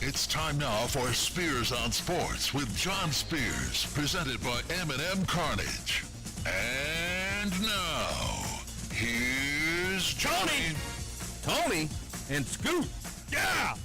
It's time now for Spears on Sports with John Spears, presented by M&M Carnage. And now, here's Johnny. Tony and Scoot.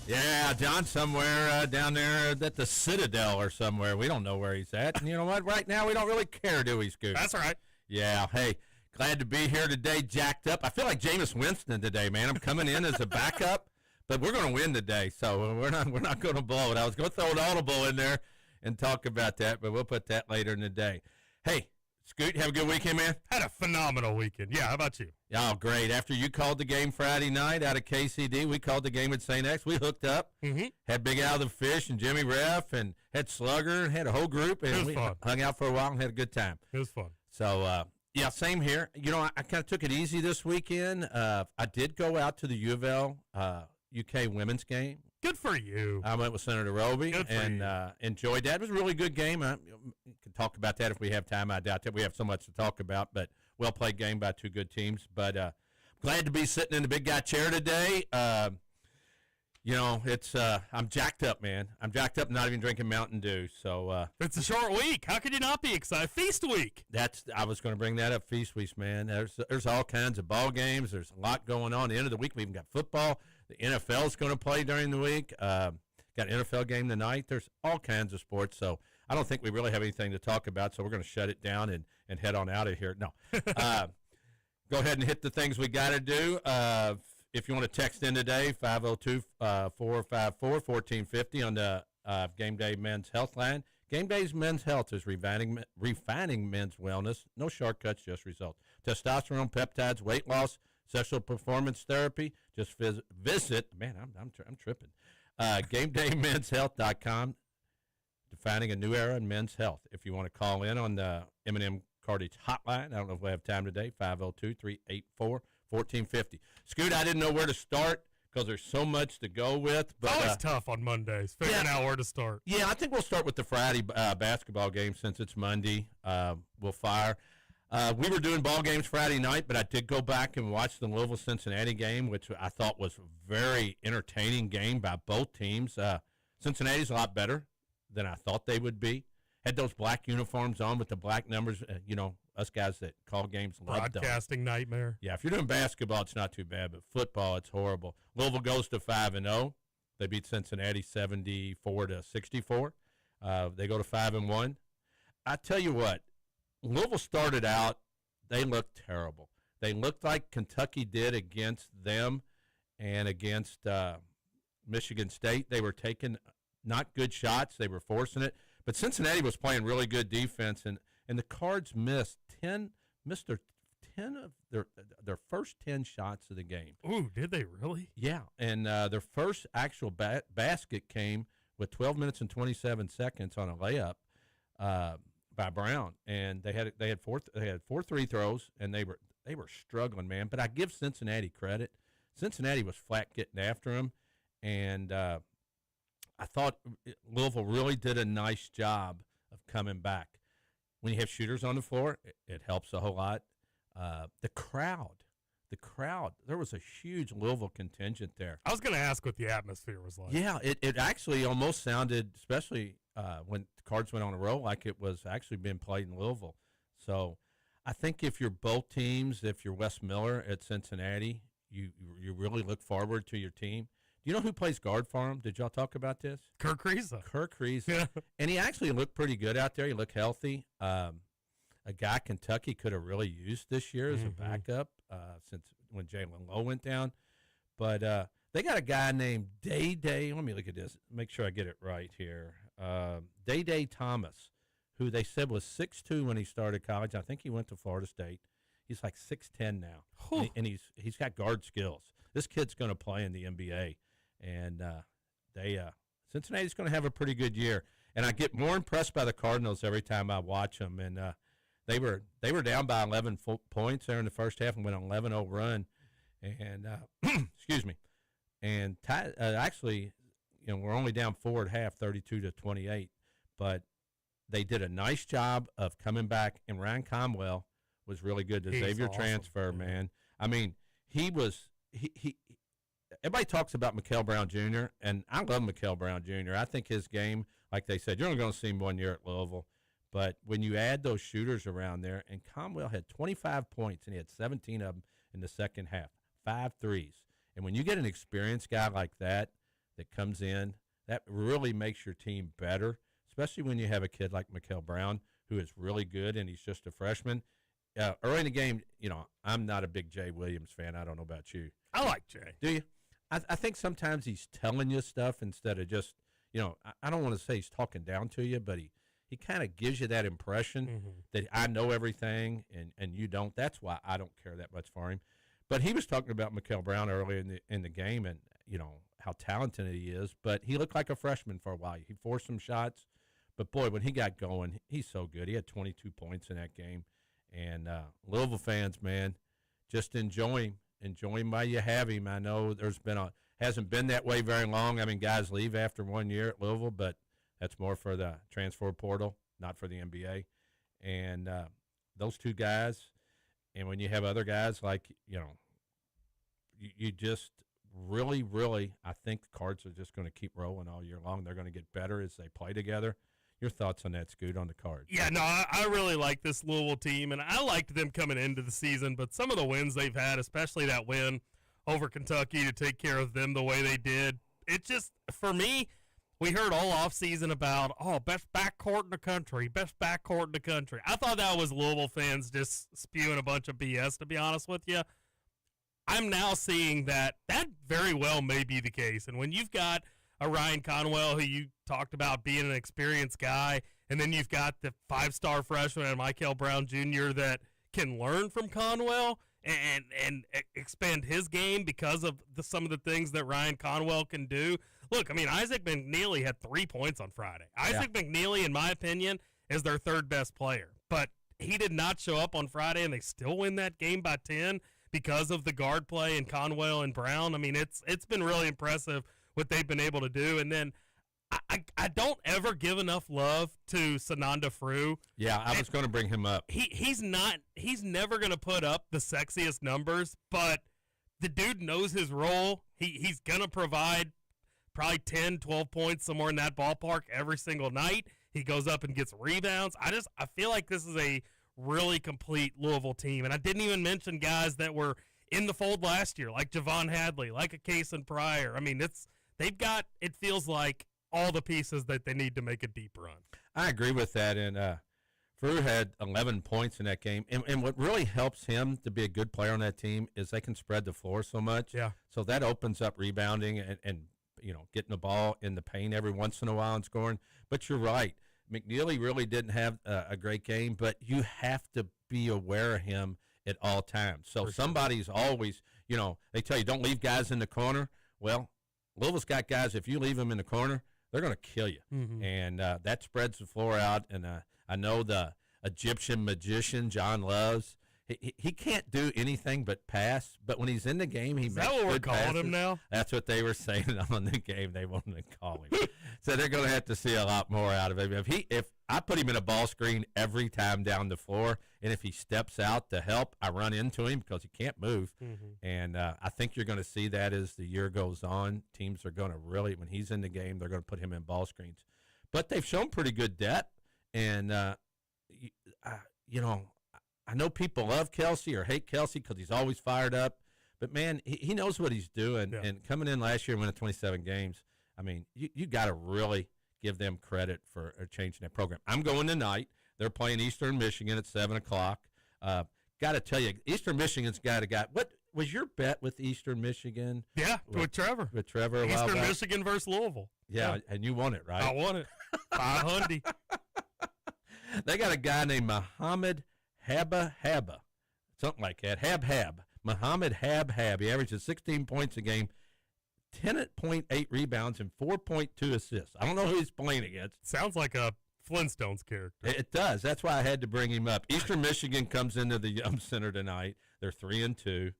Yeah, John somewhere down there at the Citadel or somewhere. We don't know where he's at. And you know what? Right now, we don't really care, do we, Scoot? That's all right. Yeah, hey, glad to be here today, jacked up. I feel like Jameis Winston today, man. I'm coming in as a backup, but we're going to win today, so we're not going to blow it. I was going to throw an audible in there and talk about that, but we'll put that later in the day. Hey, Scoot, have a good weekend, man? Had a phenomenal weekend. Yeah, how about you? Oh, great. After you called the game Friday night out of KCD, we called the game at St. X. We hooked up, had Big Al the Fish and Jimmy Ref, and had Slugger, and had a whole group. And we fun. hung out for a while and had a good time. It was fun. So, yeah, same here. You know, I kind of took it easy this weekend. I did go out to the U of L UK women's game. Good for you. I went with Senator Roby and enjoyed that. It was a really good game. We can talk about that if we have time. I doubt that we have so much to talk about, but well-played game by two good teams. But glad to be sitting in the big guy chair today. You know, it's I'm jacked up, man. I'm jacked up, not even drinking Mountain Dew. So it's a short week. How could you not be excited? Feast week. I was going to bring that up. Feast week, man. There's all kinds of ball games. There's a lot going on. At the end of the week, we even got football. The NFL is going to play during the week. Got an NFL game tonight. There's all kinds of sports. So I don't think we really have anything to talk about. So we're going to shut it down and head on out of here. No. Go ahead and hit the things we got to do. If you want to text in today, 502-454-1450 on the Game Day Men's Health line. Game Day's Men's Health is refining men's wellness. No shortcuts, just results. Testosterone, peptides, weight loss, sexual performance therapy. Just visit. Man, I'm tripping. GameDayMen'sHealth.com. Defining a new era in men's health. If you want to call in on the M&M Cartage hotline, I don't know if we have time today, 502-384-1450. Scoot, I didn't know where to start because there's so much to go with. But, it's always tough on Mondays, figuring out where to start. Yeah, I think we'll start with the Friday basketball game since it's Monday. We'll fire. We were doing ball games Friday night, but I did go back and watch the Louisville-Cincinnati game, which I thought was a very entertaining game by both teams. Cincinnati's a lot better than I thought they would be. Had those black uniforms on with the black numbers. You know, us guys that call games love them. Broadcasting nightmare. Yeah, if you're doing basketball, it's not too bad, but football, it's horrible. Louisville goes to 5-0. They beat Cincinnati 74-64. They go to 5-1. I tell you what, Louisville started out, they looked terrible. They looked like Kentucky did against them and against Michigan State. They were taking not good shots. They were forcing it. But Cincinnati was playing really good defense, and the Cards missed 10 of their first 10 shots of the game. Ooh, did they really? Yeah, and their first actual basket came with 12 minutes and 27 seconds on a layup by Brown, and they had four free throws, and they were struggling, man. But I give Cincinnati credit. Cincinnati was flat getting after them, and I thought Louisville really did a nice job of coming back. When you have shooters on the floor, it helps a whole lot. The crowd, there was a huge Louisville contingent there. I was going to ask what the atmosphere was like. Yeah, it actually almost sounded, especially when the Cards went on a roll, like it was actually being played in Louisville. So I think if you're both teams, if you're Wes Miller at Cincinnati, you really look forward to your team. Do you know who plays guard for him? Did y'all talk about this? Kirk Reza. Yeah. And he actually looked pretty good out there. He looked healthy. A guy Kentucky could have really used this year as a backup since when Jalen Lowe went down. But they got a guy named Day. Let me look at this. Make sure I get it right here. Day Thomas, who they said was 6'2" when he started college. I think he went to Florida State. He's like 6'10" now. And he's got guard skills. This kid's going to play in the NBA. And Cincinnati's going to have a pretty good year. And I get more impressed by the Cardinals every time I watch them. And they were down by 11 points there in the first half and went on an 11-0 run. And excuse me. And actually, you know, we're only down 4 at half, 32-28. But they did a nice job of coming back. And Ryan Comwell was really good. The Xavier transfer, man. I mean, he everybody talks about Mikael Brown Jr., and I love Mikael Brown Jr. I think his game, like they said, you're only going to see him 1 year at Louisville. But when you add those shooters around there, and Conwell had 25 points, and he had 17 of them in the second half, 5 threes. And when you get an experienced guy like that comes in, that really makes your team better, especially when you have a kid like Mikael Brown who is really good, and he's just a freshman. Early in the game, I'm not a big Jay Williams fan. I don't know about you. I like Jay. Do you? I think sometimes he's telling you stuff instead of just, I don't want to say he's talking down to you, but he kind of gives you that impression that I know everything and you don't. That's why I don't care that much for him. But he was talking about Mikael Brown earlier in the game and, how talented he is. But he looked like a freshman for a while. He forced some shots. But, boy, when he got going, he's so good. He had 22 points in that game. And Louisville fans, man, just enjoy him. Enjoy him while you have him. I know hasn't been that way very long. I mean, guys leave after 1 year at Louisville, but that's more for the transfer portal, not for the NBA. And those two guys, and when you have other guys like, you just really, really, I think the Cards are just going to keep rolling all year long. They're going to get better as they play together. Your thoughts on that, Scoot, on the Cards? Yeah, no, I really like this Louisville team, and I liked them coming into the season, but some of the wins they've had, especially that win over Kentucky to take care of them the way they did, it just, for me, we heard all offseason about, best backcourt in the country, best backcourt in the country. I thought that was Louisville fans just spewing a bunch of BS, to be honest with you. I'm now seeing that very well may be the case, and when you've got a Ryan Conwell, who you talked about being an experienced guy, and then you've got the 5-star freshman and Mikael Brown Jr. that can learn from Conwell and expand his game because of some of the things that Ryan Conwell can do. Look, I mean, Isaac McNeely had 3 points on Friday. Isaac McNeely, in my opinion, is their third best player, but he did not show up on Friday, and they still win that game by 10 because of the guard play and Conwell and Brown. I mean, it's been really impressive what they've been able to do. And then I don't ever give enough love to Sananda Frew. Yeah, I was going to bring him up. He's never going to put up the sexiest numbers, but the dude knows his role. He's going to provide probably 10, 12 points, somewhere in that ballpark every single night. He goes up and gets rebounds. I feel like this is a really complete Louisville team. And I didn't even mention guys that were in the fold last year, like Javon Hadley, like a Kason Pryor. I mean, they've got, it feels like, all the pieces that they need to make a deep run. I agree with that. And Frew had 11 points in that game. And what really helps him to be a good player on that team is they can spread the floor so much. Yeah. So that opens up rebounding and getting the ball in the paint every once in a while and scoring. But you're right. McNeely really didn't have a great game, but you have to be aware of him at all times. So somebody's always, they tell you don't leave guys in the corner. Well, Louisville's got guys, if you leave them in the corner, they're going to kill you. Mm-hmm. And that spreads the floor out. And I know the Egyptian magician, John Loves, he can't do anything but pass. But when he's in the game, he makes good passes. Is that what we're calling him now? That's what they were saying on the game. They wanted to call him. So they're going to have to see a lot more out of him. If I put him in a ball screen every time down the floor, and if he steps out to help, I run into him because he can't move. Mm-hmm. And I think you're going to see that as the year goes on. Teams are going to really, when he's in the game, they're going to put him in ball screens. But they've shown pretty good depth. And, I know people love Kelsey or hate Kelsey because he's always fired up. But, man, he knows what he's doing. Yeah. And coming in last year and winning 27 games, I mean, you got to really give them credit for changing that program. I'm going tonight. They're playing Eastern Michigan at 7 o'clock. Got to tell you, Eastern Michigan's got a guy. What was your bet with Eastern Michigan? Yeah, with Trevor. With Trevor. Eastern Michigan versus Louisville. Yeah, and you won it, right? I won it. 500. They got a guy named Muhammad Haba, something like that. Hab. Muhammad Hab. He averages 16 points a game, 10.8 rebounds, and 4.2 assists. I don't know who he's playing against. Sounds like a Flintstones character. It does. That's why I had to bring him up. Eastern Michigan comes into the Yum Center tonight. They're 3-2.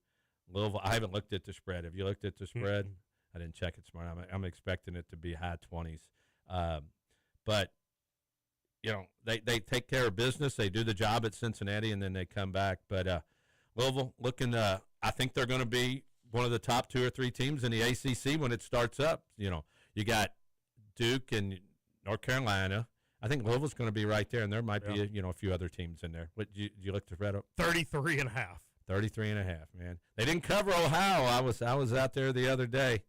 Louisville. I haven't looked at the spread. Have you looked at the spread? Mm-hmm. I didn't check it smart. I'm expecting it to be high 20s. But they take care of business. They do the job at Cincinnati, and then they come back. But Louisville looking. I think they're going to be one of the top 2 or 3 teams in the ACC when it starts up. You know, you got Duke and North Carolina. I think Louisville's going to be right there, and there might be a few other teams in there. What you look to read up? 33.5. 33.5, man. They didn't cover Ohio. I was out there the other day,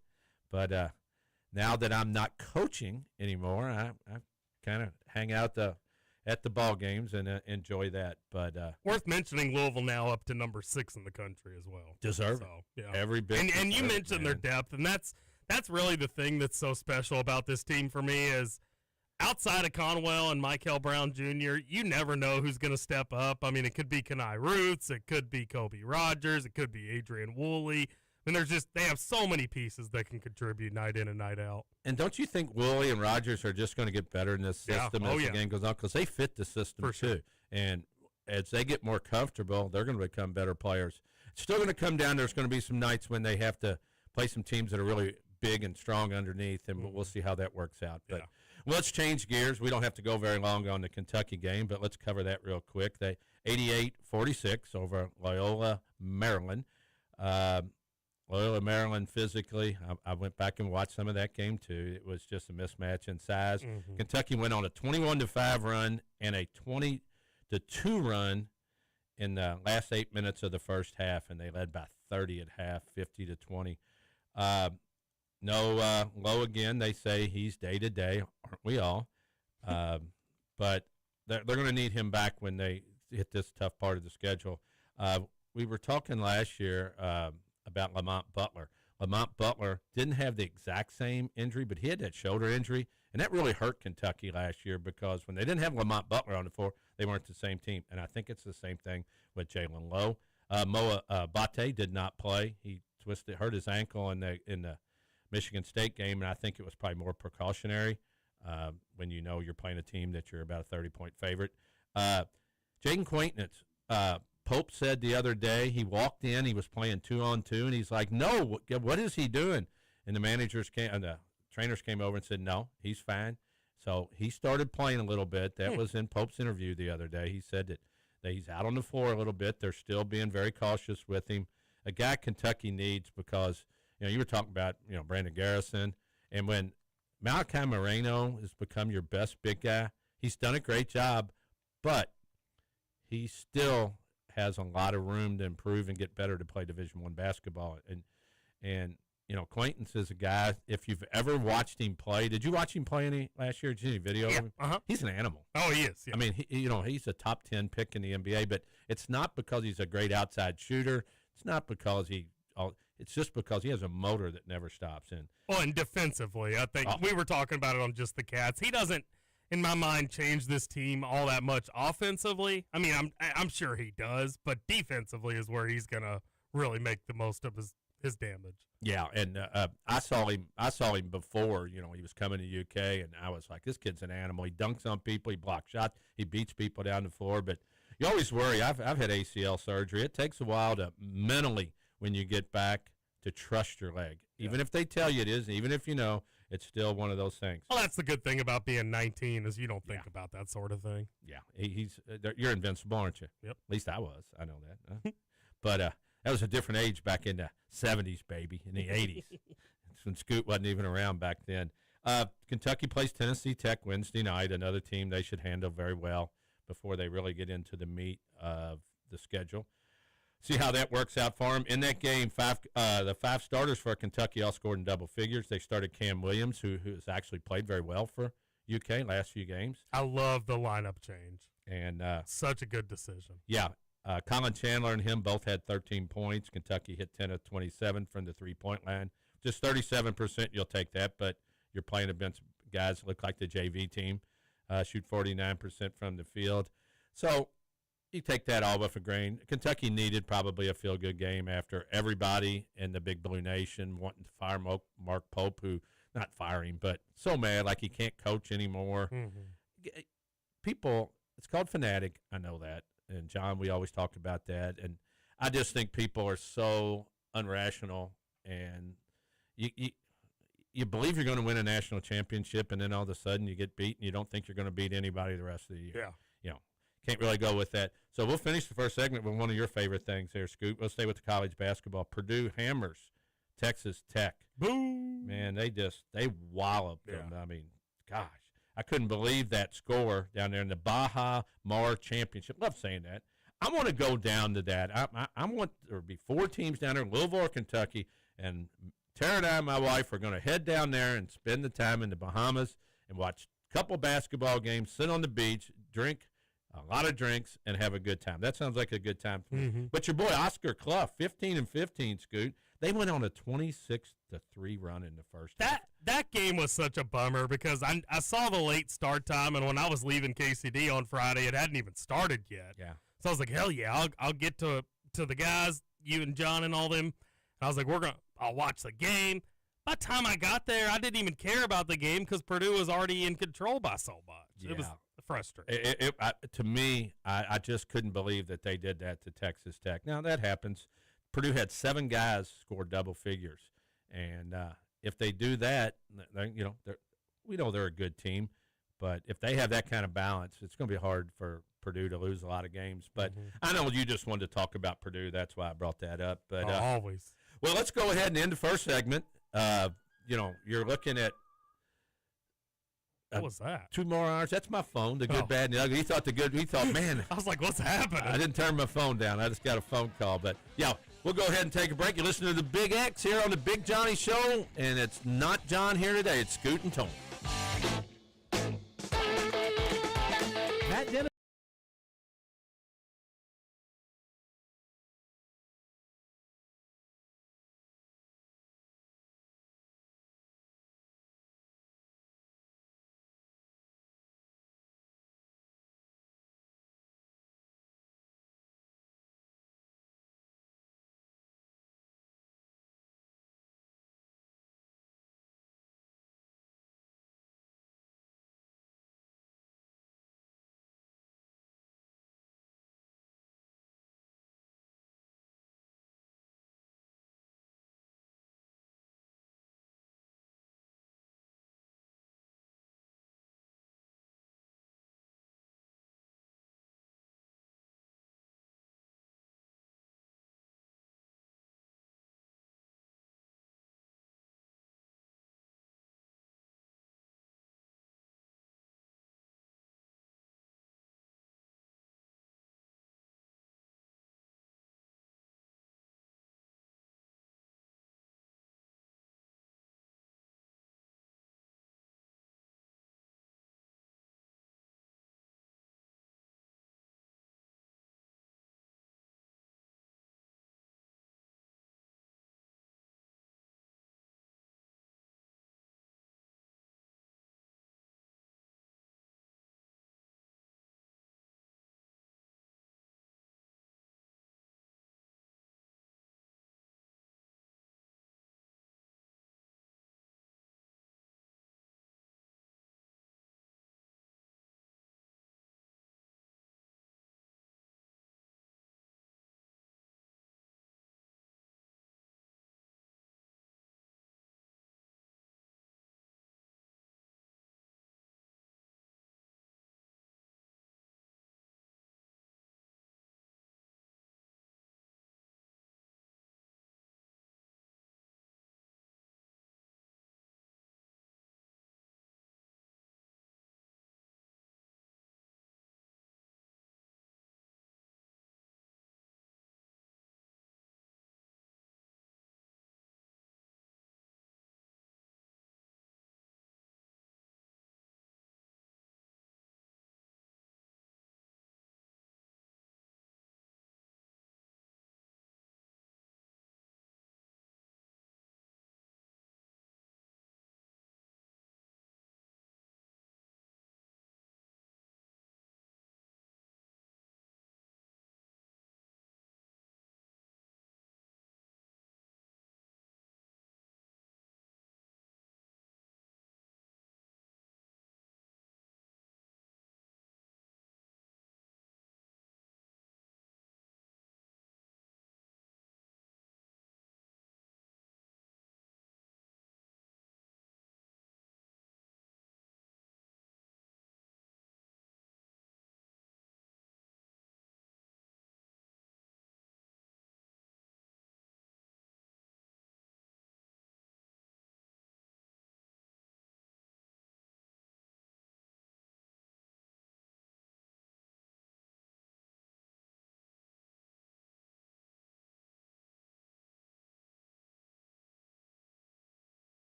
but now that I'm not coaching anymore, I kind of hang out at the ball games and enjoy that. But worth mentioning, Louisville now up to number 6 in the country as well. Deserve so, yeah. Every bit. And you mentioned their depth, and that's really the thing that's so special about this team for me is outside of Conwell and Michael Brown Jr., you never know who's going to step up. I mean, it could be Kenai Roots, it could be Kobe Rogers, it could be Adrian Woolley. I mean, they have so many pieces that can contribute night in and night out. And don't you think Woolley and Rogers are just going to get better in this system as the game goes on? Because they fit the system, too. And as they get more comfortable, they're going to become better players. It's still going to come down. There's going to be some nights when they have to play some teams that are really big and strong underneath, and we'll see how that works out. But let's change gears. We don't have to go very long on the Kentucky game, but let's cover that real quick. They 88-46 over Loyola, Maryland. Loyola, Maryland, physically, I went back and watched some of that game, too. It was just a mismatch in size. Mm-hmm. Kentucky went on a 21-5 run and a 20-2 run in the last 8 minutes of the first half, and they led by 30 at half, 50-20. Lowe again, they say he's day-to-day, aren't we all? But they're going to need him back when they hit this tough part of the schedule. We were talking last year about Lamont Butler. Lamont Butler didn't have the exact same injury, but he had that shoulder injury, and that really hurt Kentucky last year because when they didn't have Lamont Butler on the floor, they weren't the same team. And I think it's the same thing with Jalen Lowe. Moa Bate did not play. He hurt his ankle in the Michigan State game, and I think it was probably more precautionary when you know you're playing a team that you're about a 30-point favorite. Jaden Quaintance, Pope said the other day, he walked in, he was playing 2-on-2, and he's like, no, what is he doing? And the trainers came over and said, no, he's fine. So he started playing a little bit. That was in Pope's interview the other day. He said that he's out on the floor a little bit. They're still being very cautious with him. A guy Kentucky needs because, you were talking about, Brandon Garrison, and when Malachi Moreno has become your best big guy, he's done a great job, but he still has a lot of room to improve and get better to play Division I basketball. And Quaintance is a guy, if you've ever watched him play, did you watch him play any last year? Did you see any video of him? Uh-huh. He's an animal. Oh, he is. Yeah. I mean, he's a top 10 pick in the NBA, but it's not because he's a great outside shooter. It's not because it's just because he has a motor that never stops. And defensively, I think we were talking about it on Just the Cats. He doesn't, in my mind, change this team all that much offensively. I mean, I'm sure he does, but defensively is where he's gonna really make the most of his damage. Yeah, and I saw him before. He was coming to UK, and I was like, this kid's an animal. He dunks on people, he blocks shots, he beats people down the floor. But you always worry. I've had ACL surgery. It takes a while to mentally, when you get back, to trust your leg. Even if they tell you it is, even if it's still one of those things. Well, that's the good thing about being 19 is you don't think about that sort of thing. Yeah, you're invincible, aren't you? Yep. At least I was. I know that. But that was a different age back in the 70s, baby, in the 80s. When Scoot wasn't even around back then. Kentucky plays Tennessee Tech Wednesday night, another team they should handle very well before they really get into the meat of the schedule. See how that works out for them. In that game, the 5 starters for Kentucky all scored in double figures. They started Cam Williams, who has actually played very well for UK last few games. I love the lineup change. And such a good decision. Yeah. Colin Chandler and him both had 13 points. Kentucky hit 10 of 27 from the three-point line. Just 37%, you'll take that, but you're playing against guys that look like the JV team, shoot 49% from the field. So you take that all with a grain. Kentucky needed probably a feel-good game after everybody in the Big Blue Nation wanting to fire Mark Pope, who, not firing, but so mad like he can't coach anymore. Mm-hmm. People, it's called fanatic. I know that. And, John, we always talk about that. And I just think people are so unrational, and you believe you're going to win a national championship, and then all of a sudden you get beat and you don't think you're going to beat anybody the rest of the year. Yeah. Can't really go with that. So we'll finish the first segment with one of your favorite things here, Scoot. We'll stay with the college basketball. Purdue hammers Texas Tech. Boom. Man, they walloped them. Yeah. I mean, gosh, I couldn't believe that score down there in the Baja Mar Championship. Love saying that. I want to go down to that. I want there to be 4 teams down there, Louisville or Kentucky, and Tara and I and my wife are going to head down there and spend the time in the Bahamas and watch a couple basketball games, sit on the beach, drink a lot of drinks, and have a good time. That sounds like a good time to me. Mm-hmm. But your boy Oscar Clough, 15-15, Scoot. They went on a 26-3 run in the first half. That game was such a bummer because I saw the late start time, and when I was leaving KCD on Friday, it hadn't even started yet. Yeah. So I was like, hell yeah, I'll get to the guys, you and John and all them. And I was like, I'll watch the game. By the time I got there, I didn't even care about the game because Purdue was already in control by so much. Yeah. It was frustrating. To me, I just couldn't believe that they did that to Texas Tech. Now, that happens. Purdue had 7 guys score double figures. And if they do that, we know they're a good team. But if they have that kind of balance, it's going to be hard for Purdue to lose a lot of games. But I know you just wanted to talk about Purdue. That's why I brought that up. But always. Well, let's go ahead and end the first segment. You're looking at what was that? 2 more hours. That's my phone, the good, bad, and the ugly. He thought, man. I was like, what's happening? I didn't turn my phone down. I just got a phone call. But, yeah, we'll go ahead and take a break. You're listening to the Big X here on the Big Johnny Show, and it's not John here today. It's Scoot and Tony.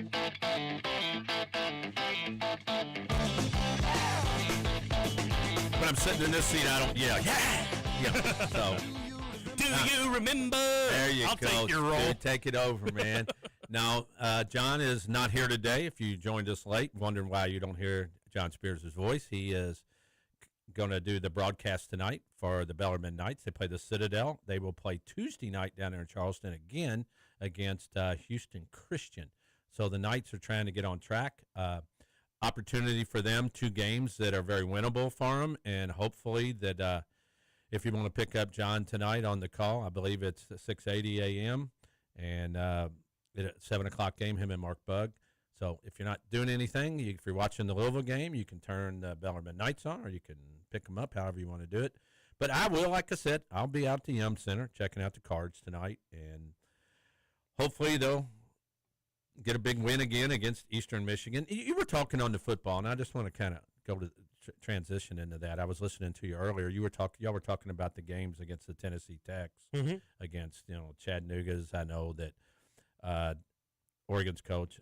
When I'm sitting in this seat, I don't yell, yeah. So, do you remember? There you I'll go. take your role. Dude, take it over, man. Now, John is not here today. If you joined us late, wondering why you don't hear John Spears' voice, he is going to do the broadcast tonight for the Bellarmine Knights. They play the Citadel. They will play Tuesday night down there in Charleston again against Houston Christian. So the Knights are trying to get on track. Opportunity for them, 2 games that are very winnable for them, and hopefully that if you want to pick up John tonight on the call, I believe it's 6:80 a.m. and it's a 7 o'clock game, him and Mark Bugg. So if you're not doing anything, if you're watching the Louisville game, you can turn the Bellarmine Knights on, or you can pick them up however you want to do it. But I will, like I said, I'll be out at the Yum Center checking out the cards tonight, and hopefully they'll get a big win again against Eastern Michigan. You were talking on the football, and I just want to kind of go to transition into that. I was listening to you earlier. Y'all were talking about the games against the Tennessee Techs, against Chattanooga's. I know that Oregon's coach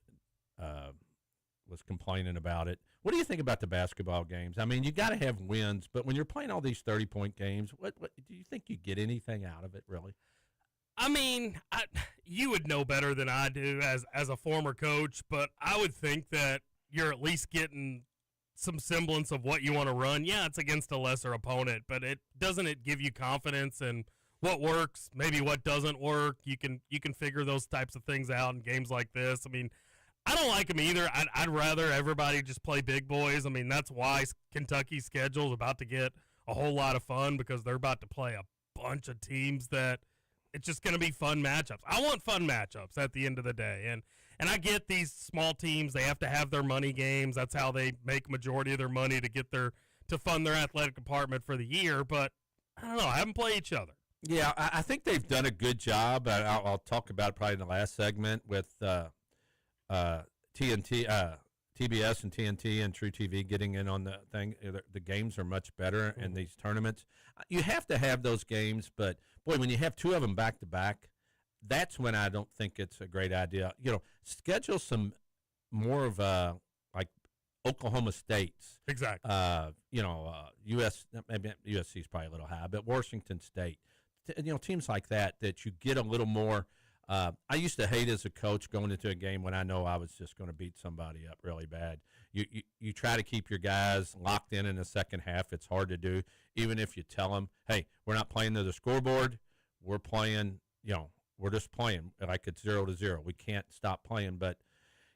was complaining about it. What do you think about the basketball games? I mean, you got to have wins, but when you're playing all these 30-point games, what do you think you get anything out of it, really? I mean, you would know better than I do as a former coach, but I would think that you're at least getting some semblance of what you want to run. Yeah, it's against a lesser opponent, but doesn't it give you confidence in what works, maybe what doesn't work? You can figure those types of things out in games like this. I mean, I don't like them either. I'd rather everybody just play big boys. I mean, that's why Kentucky's schedule is about to get a whole lot of fun, because they're about to play a bunch of teams that it's just going to be fun matchups. I want fun matchups at the end of the day. And I get these small teams, they have to have their money games. That's how they make majority of their money to fund their athletic department for the year. But I don't know. I haven't played each other. Yeah, I think they've done a good job. I'll talk about it probably in the last segment with TNT, TBS and TNT and True TV getting in on the thing. The games are much better in these tournaments. You have to have those games, but boy, when you have 2 of them back to back, that's when I don't think it's a great idea. Schedule some more of like Oklahoma State's. Exactly. US, maybe USC is probably a little high, but Washington State. Teams like that you get a little more. I used to hate as a coach going into a game when I know I was just going to beat somebody up really bad. You try to keep your guys locked in the second half. It's hard to do, even if you tell them, hey, we're not playing to the scoreboard. We're playing, we're just playing like it's 0-0. We can't stop playing. But,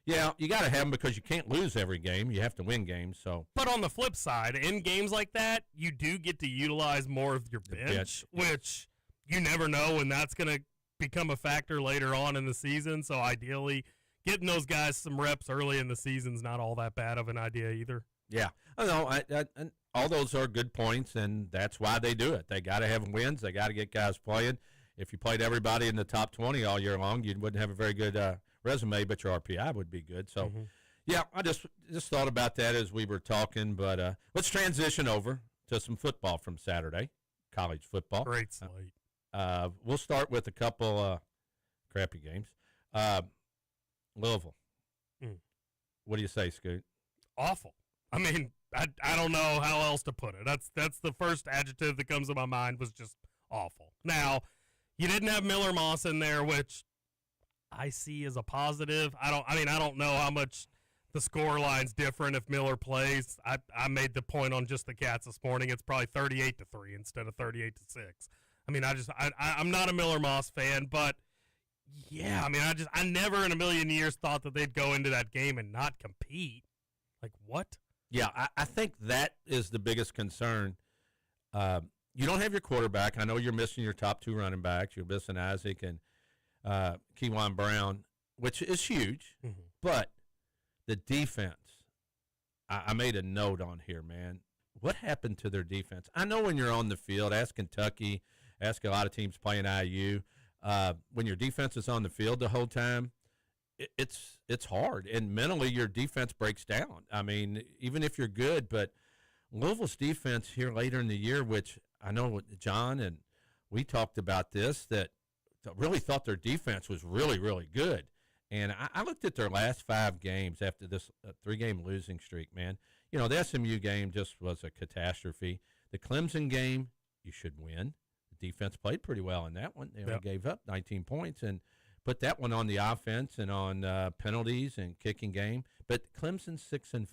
yeah, you got to have them because you can't lose every game. You have to win games. But on the flip side, in games like that, you do get to utilize more of your bench, which you never know when that's going to become a factor later on in the season. So ideally, getting those guys some reps early in the season is not all that bad of an idea either. Yeah, I know. And all those are good points, and that's why they do it. They got to have wins. They got to get guys playing. If you played everybody in the top 20 all year long, you wouldn't have a very good resume, but your RPI would be good. So, yeah, I just thought about that as we were talking. But let's transition over to some football from Saturday, college football. Great slate. We'll start with a couple crappy games. Louisville. What do you say, Scoot? Awful. I mean, I don't know how else to put it. That's the first adjective that comes to my mind, was just awful. Now, you didn't have Miller Moss in there, which I see as a positive. I don't know how much the score line's different if Miller plays. I made the point on Just the Cats this morning. It's probably 38-3 instead of 38-6. I mean, I'm not a Miller Moss fan, but yeah, I mean, I never in a million years thought that they'd go into that game and not compete. Like, what? Yeah, I think that is the biggest concern. You don't have your quarterback. I know you're missing your top 2 running backs. You're missing Isaac and Keywan Brown, which is huge. But the defense, I made a note on here, man. What happened to their defense? I know when you're on the field, ask Kentucky, ask a lot of teams playing IU. When your defense is on the field the whole time, it's hard. And mentally, your defense breaks down. I mean, even if you're good, but Louisville's defense here later in the year, which I know John and we talked about this, that really thought their defense was really, really good. And I looked at their last 5 games after this 3-game losing streak, man. You know, the SMU game just was a catastrophe. The Clemson game, you should win. The defense played pretty well in that one. They only gave up 19 points and put that one on the offense and on penalties and kicking game. But Clemson's 6-5.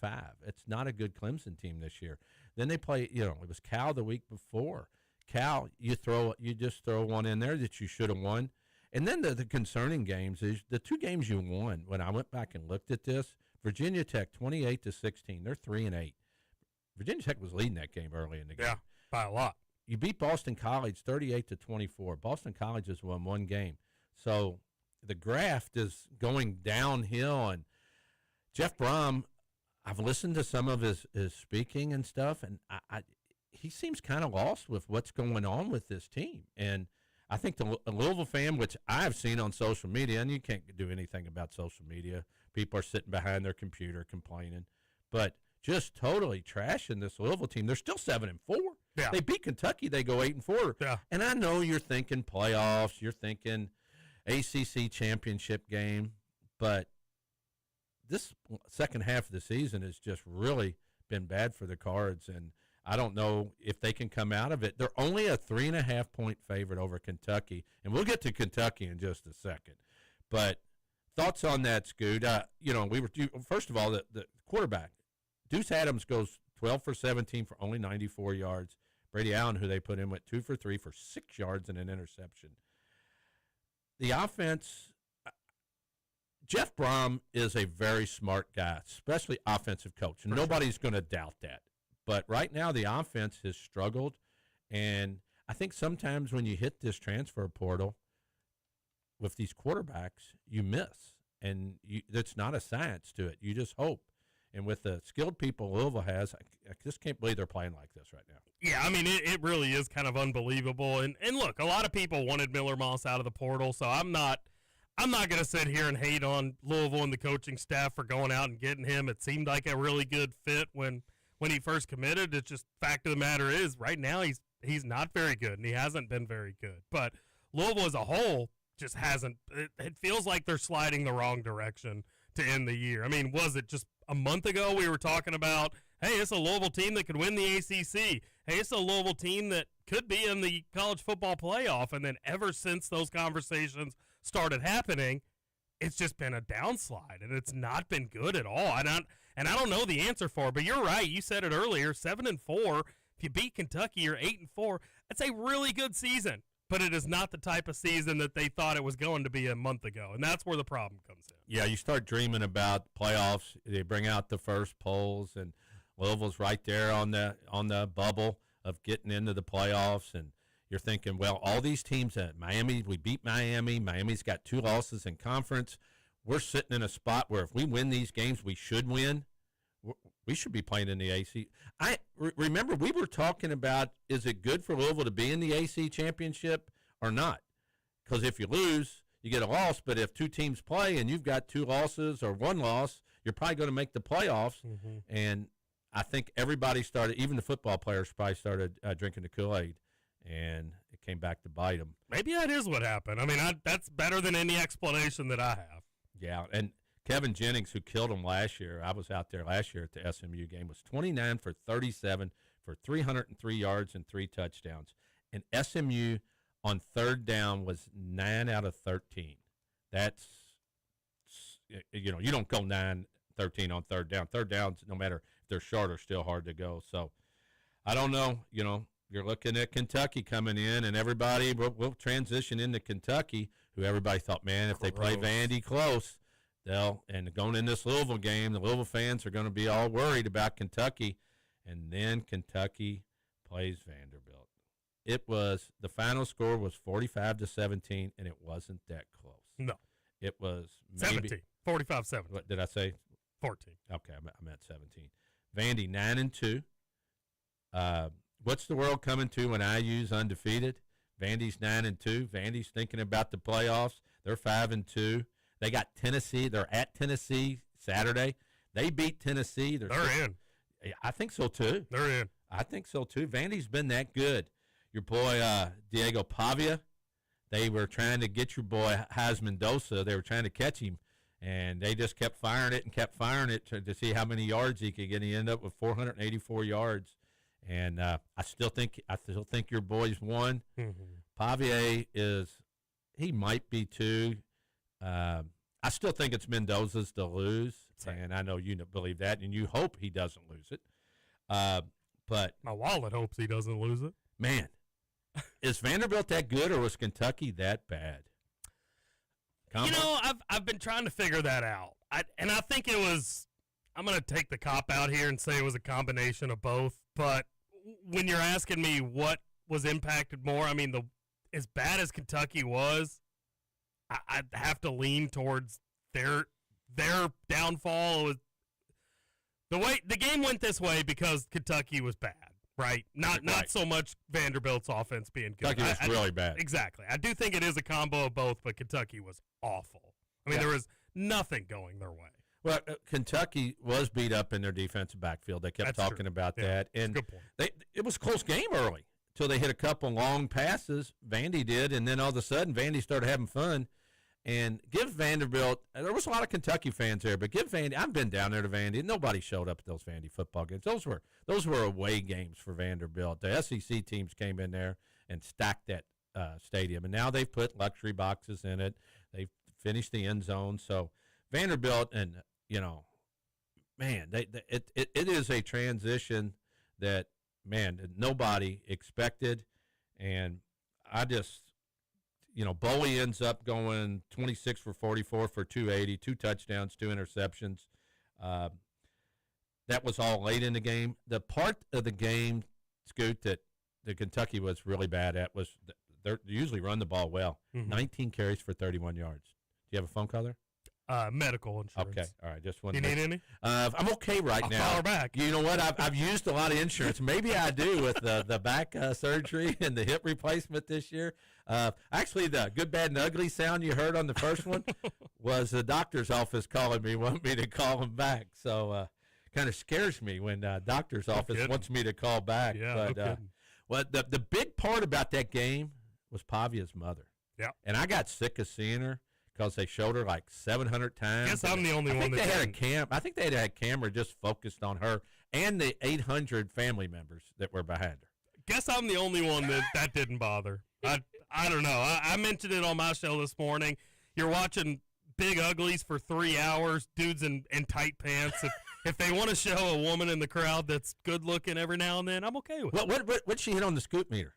It's not a good Clemson team this year. Then they play, you know, it was Cal the week before. Cal, you just throw one in there that you should have won. And then the concerning games is the 2 games you won. When I went back and looked at this, Virginia Tech 28-16. They're 3-8. Virginia Tech was leading that game early in the game. Yeah, by a lot. You beat Boston College 38-24. Boston College has won 1 game. So the graft is going downhill. And Jeff Brom, I've listened to some of his speaking and stuff, and he seems kind of lost with what's going on with this team. And I think the Louisville fan, which I've seen on social media, and you can't do anything about social media. People are sitting behind their computer complaining, but just totally trashing this Louisville team. They're still 7-4. Yeah. They beat Kentucky. They go 8-4. Yeah. And I know you're thinking playoffs. You're thinking ACC championship game, but this second half of the season has just really been bad for the Cards, and I don't know if they can come out of it. They're only a 3.5-point favorite over Kentucky, and we'll get to Kentucky in just a second. But thoughts on that, Scoot? You know, first of all, the quarterback, Deuce Adams goes 12 for 17 for only 94 yards. Brady Allen, who they put in, went 2 for 3 for 6 yards and an interception. The offense, Jeff Brom is a very smart guy, especially offensive coach, and nobody's going to doubt that. But right now the offense has struggled, and I think sometimes when you hit this transfer portal with these quarterbacks, you miss, and it's not a science to it. You just hope. And with the skilled people Louisville has, I just can't believe they're playing like this right now. Yeah, I mean, it really is kind of unbelievable. And look, a lot of people wanted Miller Moss out of the portal, so I'm not going to sit here and hate on Louisville and the coaching staff for going out and getting him. It seemed like a really good fit when he first committed. It's just fact of the matter is right now he's not very good, and he hasn't been very good. But Louisville as a whole just hasn't. It feels like they're sliding the wrong direction to end the year. I mean, was it just a month ago we were talking about, hey, it's a Louisville team that could win the ACC. Hey, it's a Louisville team that could be in the college football playoff. And then ever since those conversations started happening, it's just been a downslide, and it's not been good at all. And I don't know the answer for it, but you're right. You said it earlier, 7-4. If you beat Kentucky, you're 8-4. That's a really good season, but it is not the type of season that they thought it was going to be a month ago, and that's where the problem comes in. Yeah, you start dreaming about playoffs. They bring out the first polls, and Louisville's right there on the bubble of getting into the playoffs, and you're thinking, well, all these teams at Miami, we beat Miami. Miami's got 2 losses in conference. We're sitting in a spot where if we win these games, we should win. We should be playing in the AC. Remember, we were talking about, is it good for Louisville to be in the AC championship or not? Because if you lose, you get a loss. But if 2 teams play and you've got 2 losses or 1 loss, you're probably going to make the playoffs. Mm-hmm. And I think everybody started, even the football players probably started drinking the Kool-Aid, and it came back to bite them. Maybe that is what happened. I mean, that's better than any explanation that I have. Yeah, and Kevin Jennings, who killed him last year, I was out there last year at the SMU game, was 29 for 37 for 303 yards and 3 touchdowns. And SMU on third down was 9 out of 13. That's, you don't go 9-13 on third down. Third downs, no matter if they're short, are still hard to go. So I don't know. You're looking at Kentucky coming in, and everybody will transition into Kentucky, who everybody thought, man, if they play Vandy close, and going in this Louisville game, the Louisville fans are going to be all worried about Kentucky. And then Kentucky plays Vanderbilt. The final score was 45-17, and it wasn't that close. No. It was 17. 45-17. What did I say? 14. Okay, I meant 17. Vandy 9-2. What's the world coming to when IU's undefeated? Vandy's 9-2. Vandy's thinking about the playoffs. They're 5-2. They got Tennessee. They're at Tennessee Saturday. They beat Tennessee. They're in. I think so too. They're in. I think so too. Vandy's been that good. Your boy Diego Pavia. They were trying to get your boy Haz Mendoza. They were trying to catch him, And they just kept firing it to see how many yards he could get. He ended up with 484 yards. And I still think your boys won. Pavier he might be two. I still think it's Mendoza's to lose, and I know you believe that, and you hope he doesn't lose it. But my wallet hopes he doesn't lose it. Man, is Vanderbilt that good, or was Kentucky that bad? Combo? I've been trying to figure that out. I think it was. I'm going to take the cop out here and say it was a combination of both. But when you're asking me what was impacted more, I mean, as bad as Kentucky was, I'd have to lean towards their downfall. The game went this way because Kentucky was bad, right? Not so much Vanderbilt's offense being good. Kentucky was really bad. Exactly. I do think it is a combo of both, but Kentucky was awful. I mean, there was nothing going their way. Well, Kentucky was beat up in their defensive backfield. They kept talking about that, and good point. It was a close game early until they hit a couple long passes. Vandy did, and then all of a sudden, Vandy started having fun. And give Vanderbilt. There was a lot of Kentucky fans there, but give Vandy. I've been down there to Vandy. Nobody showed up at those Vandy football games. Those were away games for Vanderbilt. The SEC teams came in there and stacked that stadium, and now they've put luxury boxes in it. They've finished the end zone. So Vanderbilt, and man, it is a transition that nobody expected, and I just. Bowie ends up going 26 for 44 for 280, 2 touchdowns, 2 interceptions. That was all late in the game. The part of the game, Scoot, that the Kentucky was really bad at was they usually run the ball well. 19 carries for 31 yards. Do you have a phone call there? Medical insurance. Okay, all right. Just one. You need any? I'm okay now. I'll call her back. You know what? I've used a lot of insurance. Maybe I do with the back surgery and the hip replacement this year. Actually, the good, bad, and ugly sound you heard on the first one was the doctor's office calling me, wanting me to call them back. So kind of scares me when doctor's office wants me to call back. Yeah, but the big part about that game was Pavia's mother. Yeah. And I got sick of seeing her. Because they showed her like 700 times. I guess I'm the only one that I think they had a camera just focused on her and the 800 family members that were behind her. Guess I'm the only one that didn't bother. I don't know. I mentioned it on my show this morning. You're watching Big Uglies for 3 hours, dudes in tight pants. If they want to show a woman in the crowd that's good looking every now and then, I'm okay with it. What'd she hit on the scoop meter?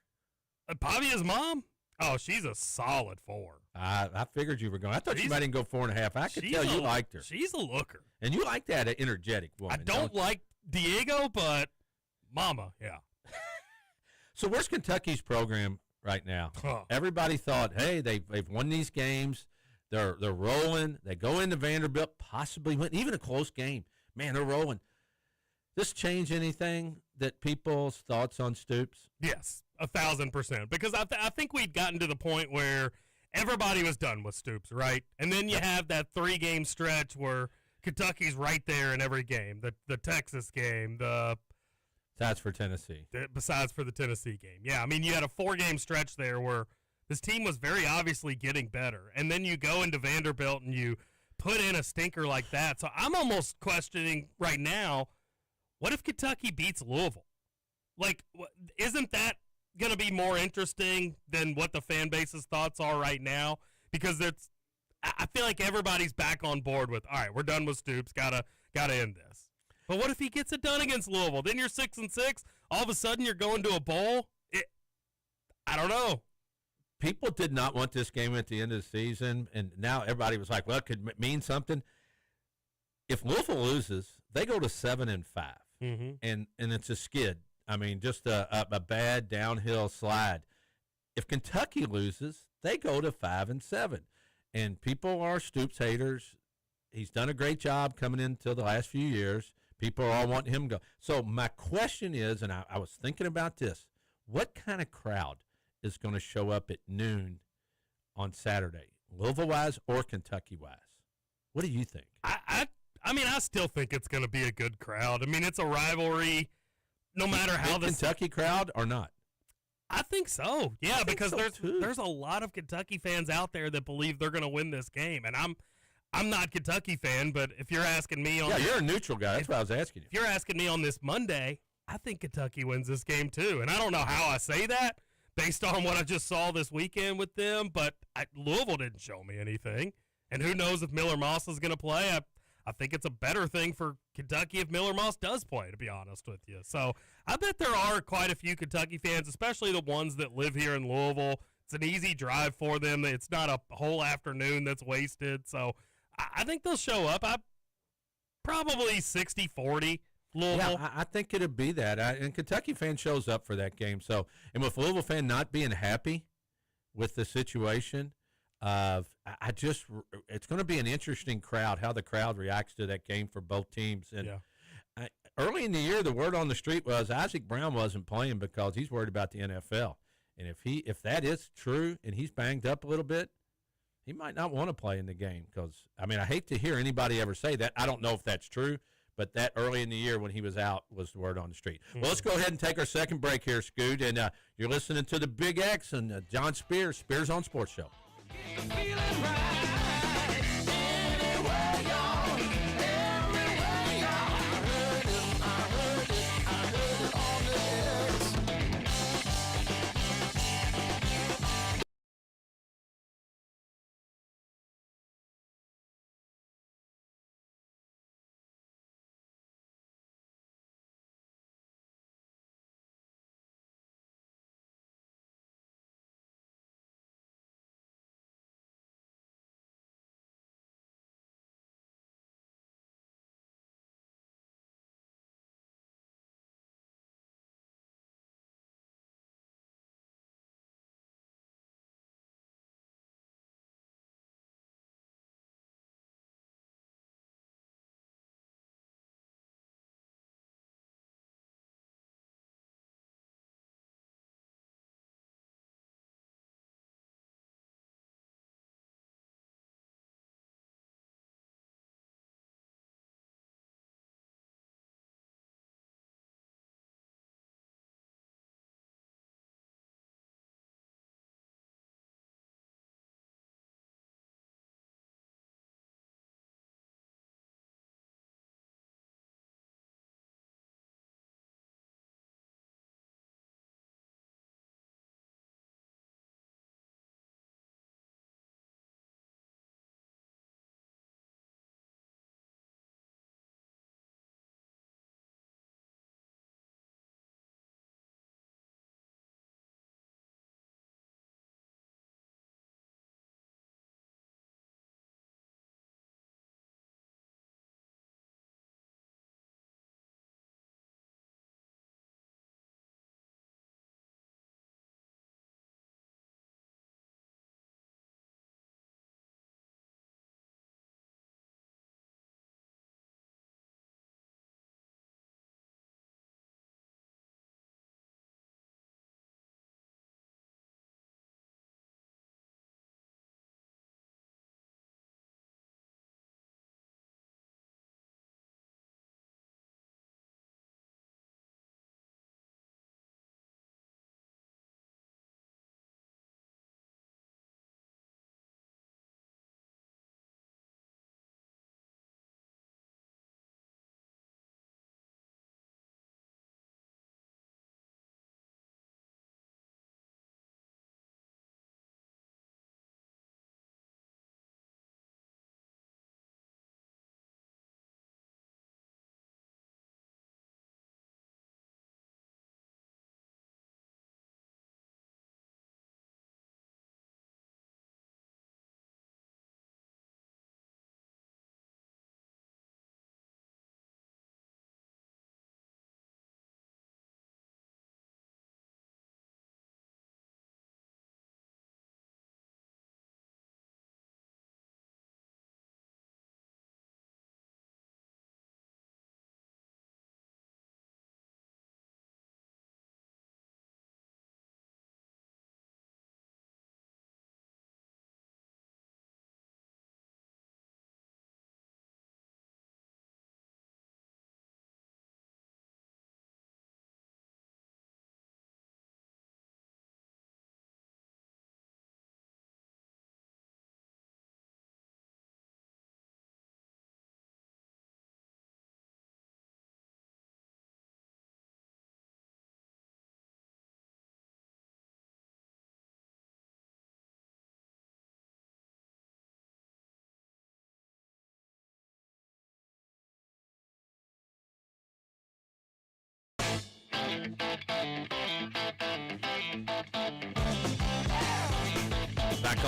Pavia's mom? Oh, she's a solid 4. I figured you were going. I thought you might even go 4.5. I could tell you liked her. She's a looker. And you like that energetic woman. I don't like Diego, but Mama, yeah. So where's Kentucky's program right now? Huh. Everybody thought, hey, they've won these games. They're rolling. They go into Vanderbilt, possibly win, even a close game. Man, they're rolling. This change anything that people's thoughts on Stoops? Yes, 1,000%. Because I think we'd gotten to the point where everybody was done with Stoops, right? And then you have that 3-game stretch where Kentucky's right there in every game. The Texas game, besides for Tennessee. Besides for the Tennessee game. Yeah, I mean, you had a 4-game stretch there where this team was very obviously getting better. And then you go into Vanderbilt and you put in a stinker like that. So I'm almost questioning right now, what if Kentucky beats Louisville? Like, isn't that going to be more interesting than what the fan base's thoughts are right now? Because I feel like everybody's back on board with, all right, we're done with Stoops, gotta end this. But what if he gets it done against Louisville? Then you're 6-6. All of a sudden, you're going to a bowl. I don't know. People did not want this game at the end of the season, and now everybody was like, well, it could mean something. If Louisville loses, they go to 7-5, and it's a skid. I mean, just a bad downhill slide. If Kentucky loses, they go to 5-7, and people are Stoops haters. He's done a great job coming into the last few years. People are all wanting him to go. So my question is, and I was thinking about this, what kind of crowd is going to show up at noon on Saturday, Louisville-wise or Kentucky-wise? What do you think? I mean, I still think it's going to be a good crowd. I mean, it's a rivalry no matter how this Kentucky crowd or not. I think so. Yeah, because there's a lot of Kentucky fans out there that believe they're going to win this game, and I'm not a Kentucky fan, but if you're asking me on Yeah, you're a neutral guy. That's why I was asking you. if you're asking me on this Monday, I think Kentucky wins this game too. And I don't know how I say that based on what I just saw this weekend with them, but Louisville didn't show me anything. And who knows if Miller Moss is going to play. I think it's a better thing for Kentucky if Miller Moss does play, to be honest with you. So I bet there are quite a few Kentucky fans, especially the ones that live here in Louisville. It's an easy drive for them. It's not a whole afternoon that's wasted. So I think they'll show up. Probably 60-40 Louisville. Yeah, I think it'll be that. And Kentucky fan shows up for that game. So, and with Louisville fan not being happy with the situation, it's going to be an interesting crowd, how the crowd reacts to that game for both teams. And early in the year, the word on the street was Isaac Brown wasn't playing because he's worried about the NFL. And if that is true and he's banged up a little bit, he might not want to play in the game because, I mean, I hate to hear anybody ever say that. I don't know if that's true, but that early in the year when he was out was the word on the street. Mm-hmm. Well, let's go ahead and take our second break here, Scoot. And you're listening to the Big X and John Spears on Sports Show.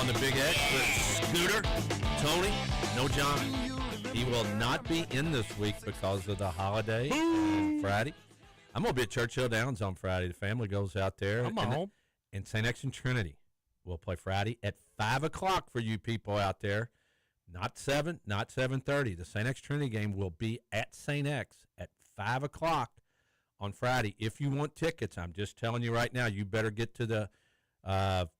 on the Big X with Scooter, Tony, no John. He will not be in this week because of the holiday on Friday. I'm going to be at Churchill Downs on Friday. The family goes out there. Come on. And St. X and Trinity will play Friday at 5 o'clock for you people out there. Not 7, not 7:30. The St. X Trinity game will be at St. X at 5 o'clock on Friday. If you want tickets, I'm just telling you right now, you better get to the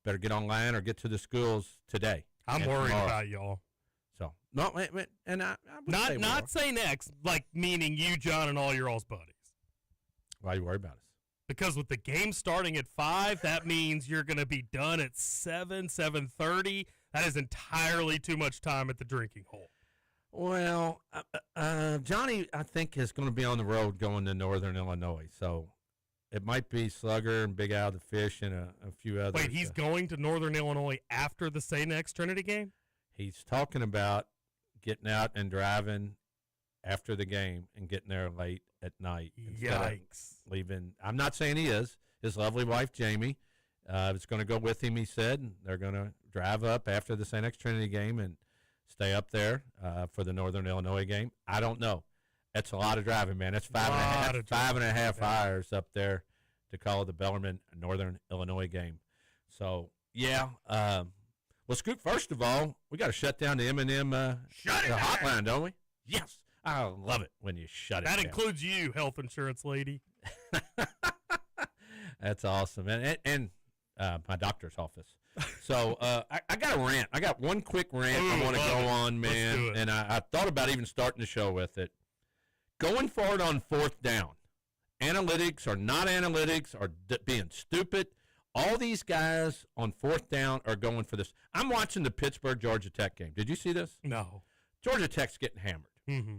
better get online or get to the schools today. I'm worried about y'all. So no, and I would not say next, like meaning you, John, and all your all's buddies. Why are you worried about us? Because with the game starting at 5, that means you're going to be done at 7:30. That is entirely too much time at the drinking hole. Well, Johnny, I think, is going to be on the road going to Northern Illinois. So it might be Slugger and Big Al the Fish and a few others. Wait, he's going to Northern Illinois after the St. X Trinity game? He's talking about getting out and driving after the game and getting there late at night. Yikes. Leaving. I'm not saying he is. His lovely wife, Jamie, is going to go with him, he said. And they're going to drive up after the St. X Trinity game and stay up there for the Northern Illinois game. I don't know. That's a lot of driving, man. That's five and a half hours up there to call the Bellarmine Northern Illinois game. So, yeah. Well, Scoot, first of all, we got to shut down the M&M hotline, don't we? Yes. I love it when you shut it down. That includes you, health insurance lady. That's awesome. And my doctor's office. So I got a rant. I got one quick rant I want to go on, man. Let's do it. And I thought about even starting the show with it. Going forward on fourth down, analytics or not analytics or being stupid, all these guys on fourth down are going for this. I'm watching the Pittsburgh-Georgia Tech game. Did you see this? No. Georgia Tech's getting hammered. Mm-hmm.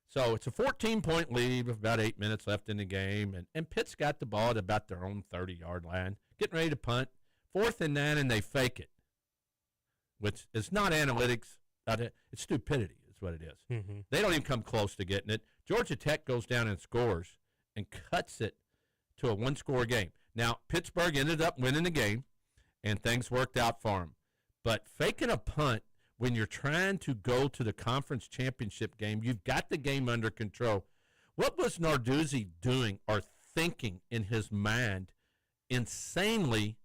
So it's a 14-point lead with about 8 minutes left in the game, and Pitt's got the ball at about their own 30-yard line, getting ready to punt. 4th and 9, and they fake it, which is not analytics. It's stupidity is what it is. Mm-hmm. They don't even come close to getting it. Georgia Tech goes down and scores and cuts it to a one-score game. Now, Pittsburgh ended up winning the game, and things worked out for them. But faking a punt when you're trying to go to the conference championship game, you've got the game under control. What was Narduzzi doing or thinking in his mind insanely?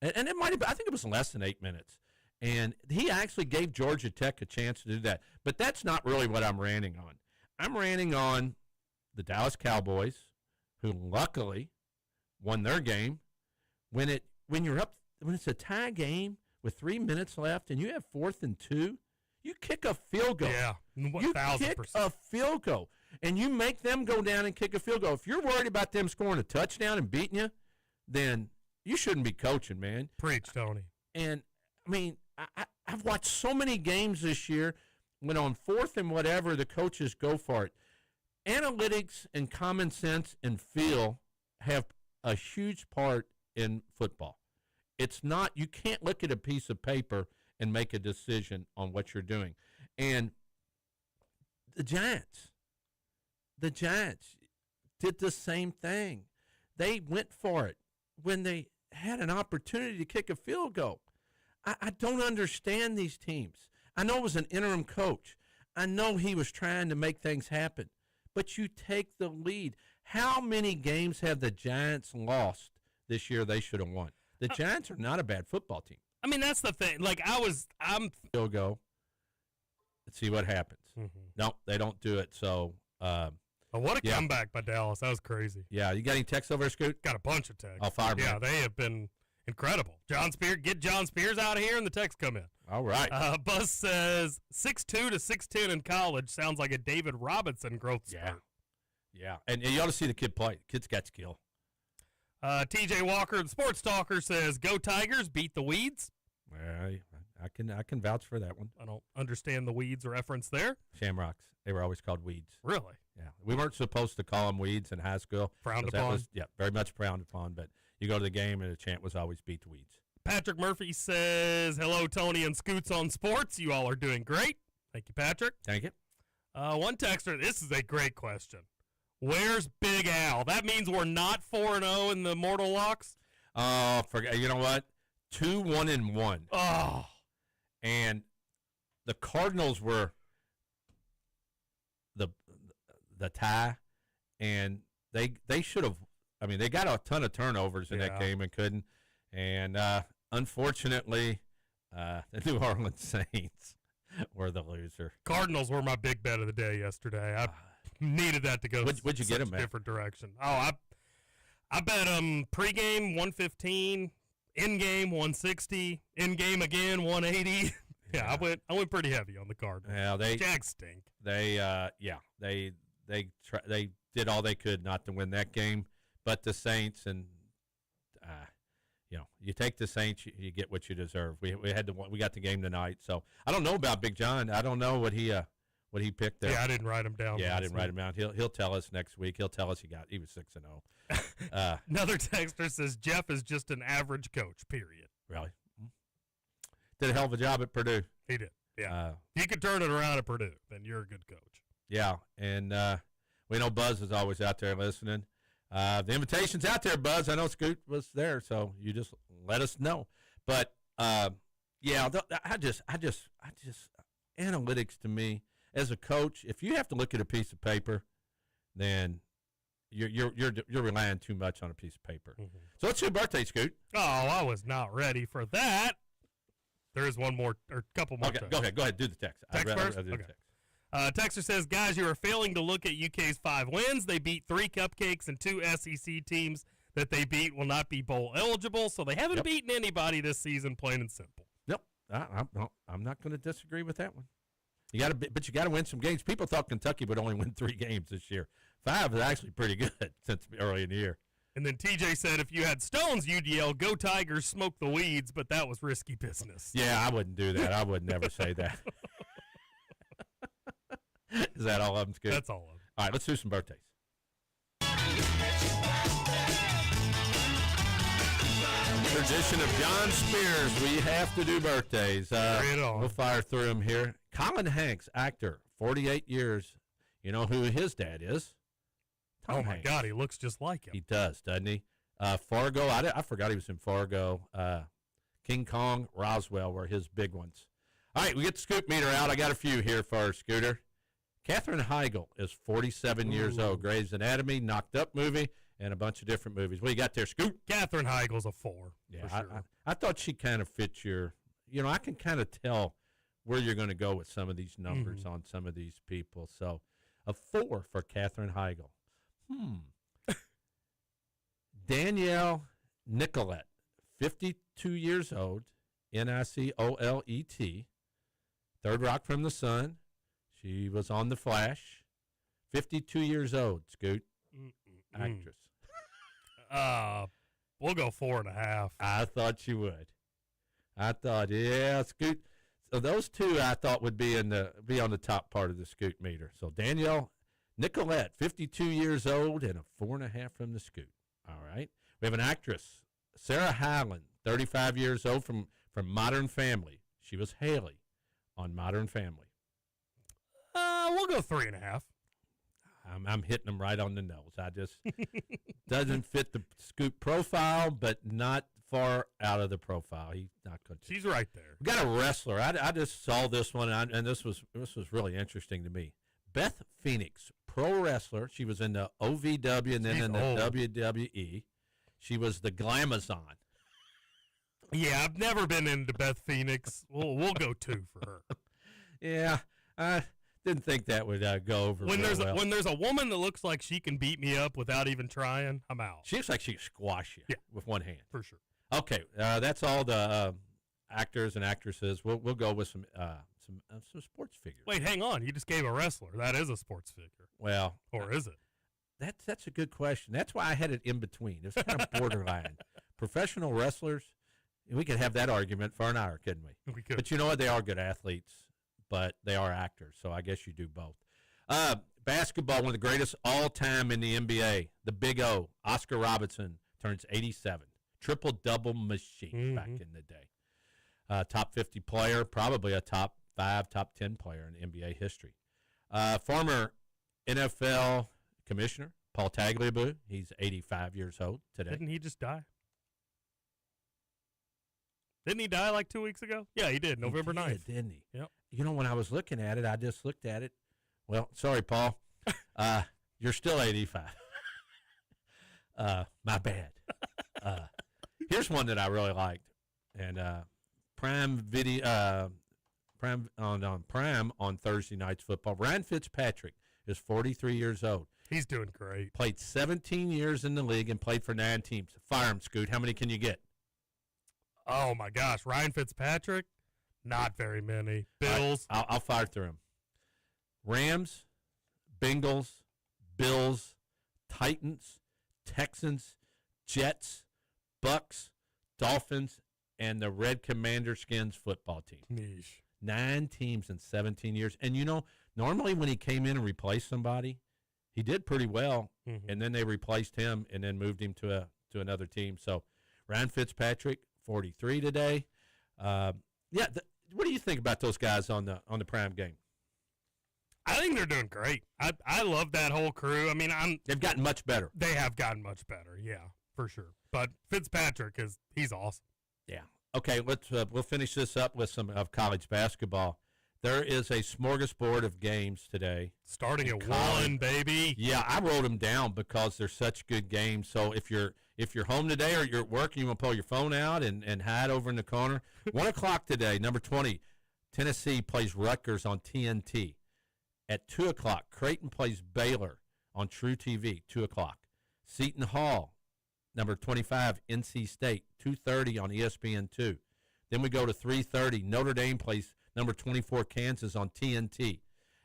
And it might have been, I think it was less than 8 minutes. And he actually gave Georgia Tech a chance to do that. But that's not really what I'm ranting on. I'm ranting on the Dallas Cowboys, who luckily won their game. When it's a tie game with 3 minutes left and you have 4th and 2, you kick a field goal. Yeah, you 1,000%. kick a field goal, and you make them go down and kick a field goal. If you're worried about them scoring a touchdown and beating you, then you shouldn't be coaching, man. Preach, Tony. And, I mean, I've watched so many games this year when on 4th and whatever, the coaches go for it. Analytics and common sense and feel have a huge part in football. It's not, you can't look at a piece of paper and make a decision on what you're doing. And the Giants did the same thing. They went for it when they had an opportunity to kick a field goal. I don't understand these teams. I know it was an interim coach. I know he was trying to make things happen. But you take the lead. How many games have the Giants lost this year they should have won? The Giants are not a bad football team. I mean, that's the thing. Like, I'm Still go. Let's see what happens. Mm-hmm. No, they don't do it. So, what a comeback by Dallas. That was crazy. Yeah, you got any texts over there, Scoot? Got a bunch of texts. I'll fire them. Yeah, they have been incredible. Get John Spears out of here, and the texts come in. All right. Buzz says 6'2" to 6'10" in college sounds like a David Robinson growth spurt. Yeah. And you ought to see the kid play. The kid's got skill. TJ Walker, the sports talker, says, "Go Tigers, beat the weeds." I can vouch for that one. I don't understand the weeds reference there. Shamrocks. They were always called weeds. Really? Yeah. We weren't supposed to call them weeds in high school. Frowned That upon. was, very much frowned upon. But you go to the game and the chant was always beat the weeds. Patrick Murphy says, "Hello, Tony and Scoots on Sports. You all are doing great." Thank you, Patrick. Thank you. One texter, this is a great question. Where's Big Al? That means we're not 4-0 in the Mortal Locks? Oh, you know what? 2-1-1. Oh. and the Cardinals were the tie, and they should have. I mean, they got a ton of turnovers in that game and couldn't. And unfortunately, the New Orleans Saints were the loser. Cardinals were my big bet of the day yesterday. I needed that to go. What'd you get them at? Different direction. Oh, I bet pregame 115, in game 160, in game again 180. Yeah, I went pretty heavy on the Cardinals. Yeah, Jags stink. They did all they could not to win that game, but the Saints and you take the Saints, you get what you deserve. We got the game tonight, so I don't know about Big John. I don't know what he picked there. Yeah, I didn't write him down. Yeah, I didn't write him down. He'll tell us next week. He'll tell us he was 6-0. Another texter says Jeff is just an average coach. Period. Really? Did a hell of a job at Purdue. He did. Yeah. If you could turn it around at Purdue, then you're a good coach. Yeah, and we know Buzz is always out there listening. The invitation's out there, Buzz. I know Scoot was there, so you just let us know. But I just analytics to me as a coach, if you have to look at a piece of paper, then you're relying too much on a piece of paper. Mm-hmm. So it's your birthday, Scoot. Oh, I was not ready for that. There is one more or a couple more. Okay, go ahead. Do the text. Text first. Okay. Texter says, guys, you are failing to look at UK's 5 wins. They beat 3 cupcakes, and 2 SEC teams that they beat will not be bowl eligible, so they haven't beaten anybody this season, plain and simple. Yep. I'm not going to disagree with that one. You got to win some games. People thought Kentucky would only win 3 games this year. 5 is actually pretty good since early in the year. And then TJ said, if you had stones, you'd yell, go Tigers, smoke the weeds, but that was risky business. Yeah, I wouldn't do that. I would never say that. Is that all of them, Scoot? That's all of them. All right, let's do some birthdays. Tradition of John Spears. We have to do birthdays. Bring it on. We'll fire through them here. Colin Hanks, actor, 48 years. You know who his dad is? Tom my Hanks. God, he looks just like him. He does, doesn't he? Fargo, I forgot he was in Fargo. King Kong, Roswell were his big ones. All right, we get the scoop meter out. I got a few here for our Scooter. Katherine Heigl is 47 years old. Grey's Anatomy, Knocked Up movie, and a bunch of different movies. What do you got there, Scoot? Katherine Heigl's a 4. Yeah, for sure. I thought she kind of fits your, I can kind of tell where you're going to go with some of these numbers on some of these people. So a 4 for Katherine Heigl. Danielle Nicolette, 52 years old, Nicolet, Third Rock from the Sun. She was on The Flash. 52 years old, Scoot. Actress. We'll go 4.5. I thought you would. I thought, Scoot. So those two I thought would be on the top part of the Scoot meter. So Danielle Nicolette, 52 years old, and a 4.5 from the Scoot. All right. We have an actress, Sarah Hyland, 35 years old, from Modern Family. She was Haley on Modern Family. We'll go 3.5. I'm hitting them right on the nose. I just doesn't fit the Scoot profile, but not far out of the profile. He's not good. She's right there. We got a wrestler. I just saw this one, and this was really interesting to me. Beth Phoenix, pro wrestler. She was in the OVW and then in the WWE. She was the Glamazon. Yeah, I've never been into Beth Phoenix. We'll go 2 for her. Yeah, I didn't think that would go over when well. there's a woman that looks like she can beat me up without even trying, I'm out. She looks like she can squash you with one hand. For sure. Okay, that's all the actors and actresses. We'll go with some sports figures. Wait, hang on. You just gave a wrestler. That is a sports figure. Well, or is it? That's a good question. That's why I had it in between. It's kind of borderline. Professional wrestlers, we could have that argument for an hour, couldn't we? We could. But you know what? They are good athletes, but they are actors, so I guess you do both. Basketball, one of the greatest all-time in the NBA, the Big O, Oscar Robertson, turns 87. Triple-double machine back in the day. Top 50 player, probably a top 5, top 10 player in NBA history. Former NFL commissioner, Paul Tagliabue, he's 85 years old today. Didn't he just die? Didn't he die like 2 weeks ago? Yeah, he did. November 9th. Didn't he? Yep. You know, when I was looking at it, I just looked at it. Well, sorry, Paul. You're still 85. My bad. Here's one that I really liked. And Prime Video, Prime on Thursday night's football. Ryan Fitzpatrick is 43 years old. He's doing great. Played 17 years in the league and played for 9 teams. Fire him, Scoot. How many can you get? Oh, my gosh. Ryan Fitzpatrick? Not very many. Bills? I'll fire through them. Rams, Bengals, Bills, Titans, Texans, Jets, Bucks, Dolphins, and the Red Commander Skins football team. Niche. 9 teams in 17 years. And, you know, normally when he came in and replaced somebody, he did pretty well, and then they replaced him and then moved him to another team. So Ryan Fitzpatrick, 43 today. What do you think about those guys on the Prime game? I think they're doing great. I love that whole crew. I mean, They've gotten much better. They have gotten much better, yeah, for sure. But Fitzpatrick he's awesome. Yeah. Okay, we'll finish this up with some of college basketball. There is a smorgasbord of games today. Starting at 1, baby. Yeah, I wrote them down because they're such good games. So if you're home today or you're at work and you want to pull your phone out and hide over in the corner, 1 o'clock today, number 20, Tennessee plays Rutgers on TNT. At 2 o'clock, Creighton plays Baylor on True TV, 2 o'clock. Seton Hall, number 25, NC State, 2:30 on ESPN2. Then we go to 3:30. Notre Dame plays number 24, Kansas on TNT.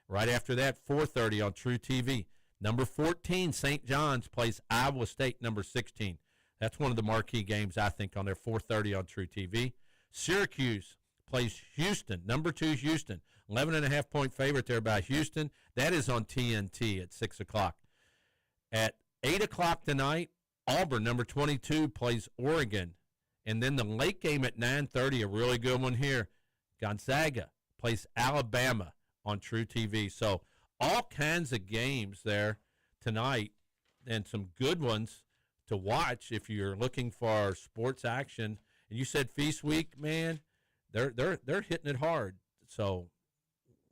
Right after that, 4:30 on True TV. Number 14, St. John's plays Iowa State, number 16. That's one of the marquee games, I think, on there, 4:30 on True TV. Syracuse plays Houston, number 2, Houston. 11.5-point favorite there by Houston. That is on TNT at 6 o'clock. At 8 o'clock tonight, Auburn, number 22, plays Oregon. And then the late game at 9:30, a really good one here. Gonzaga plays Alabama on True TV. So all kinds of games there tonight and some good ones to watch if you're looking for sports action. And you said Feast Week, man, they're hitting it hard. So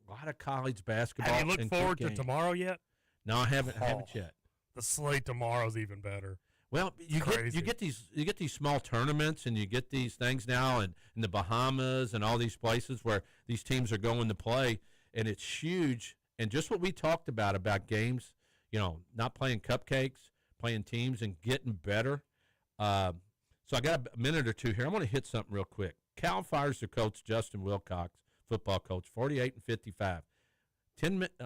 a lot of college basketball. Have you looked forward to tomorrow yet? No, I haven't yet. The slate tomorrow's even better. Well, you get these small tournaments, and you get these things now in the Bahamas and all these places where these teams are going to play, and it's huge. And just what we talked about games, you know, not playing cupcakes, playing teams and getting better. So I got a minute or two here. I want to hit something real quick. Cal fires their coach, Justin Wilcox, football coach, 48-55.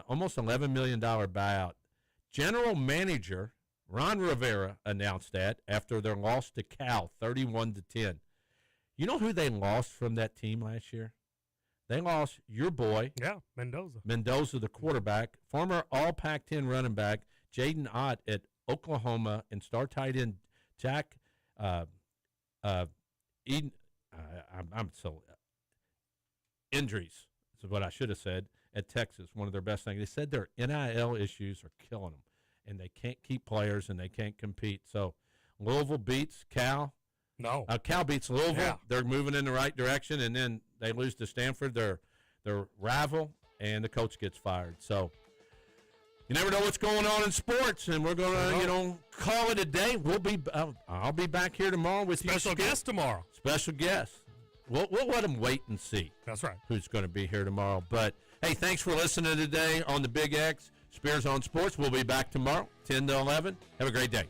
Almost $11 million buyout. General manager Ron Rivera announced that after their loss to Cal, 31-10. You know who they lost from that team last year? They lost your boy. Yeah, Mendoza. Mendoza, the quarterback, former All Pac-10 running back, Jaden Ott at Oklahoma, and star tight end Jack Eden. Injuries is what I should have said at Texas, one of their best things. They said their NIL issues are killing them, and they can't keep players and they can't compete. So Louisville beats Cal. No. Cal beats Louisville. Yeah. They're moving in the right direction, and then they lose to Stanford, their rival, and the coach gets fired. So you never know what's going on in sports, and we're going to, call it a day. I'll be back here tomorrow with special guest tomorrow. Special guest. We'll let them wait and see. That's right. Who's going to be here tomorrow. But, hey, thanks for listening today on the Big X. Spears on Sports. We'll be back tomorrow, 10 to 11. Have a great day.